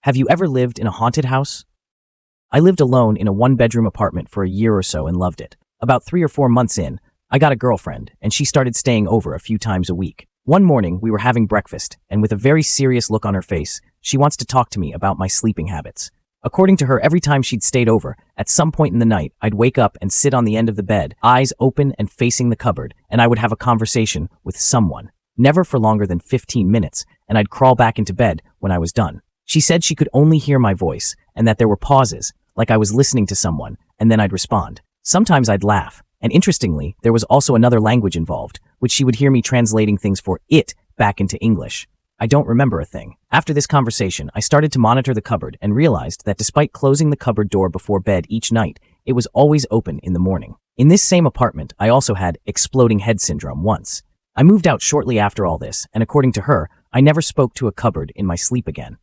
Have you ever lived in a haunted house? I lived alone in a one-bedroom apartment for a year or so and loved it. About 3 or 4 months in, I got a girlfriend, and she started staying over a few times a week. One morning, we were having breakfast, and with a very serious look on her face, she wants to talk to me about my sleeping habits. According to her, every time she'd stayed over, at some point in the night, I'd wake up and sit on the end of the bed, eyes open and facing the cupboard, and I would have a conversation with someone. Never for longer than 15 minutes, and I'd crawl back into bed when I was done. She said she could only hear my voice, and that there were pauses, like I was listening to someone, and then I'd respond. Sometimes I'd laugh, and interestingly, there was also another language involved, which she would hear me translating things for it back into English. I don't remember a thing. After this conversation, I started to monitor the cupboard and realized that despite closing the cupboard door before bed each night, it was always open in the morning. In this same apartment, I also had exploding head syndrome once. I moved out shortly after all this, and according to her, I never spoke to a cupboard in my sleep again.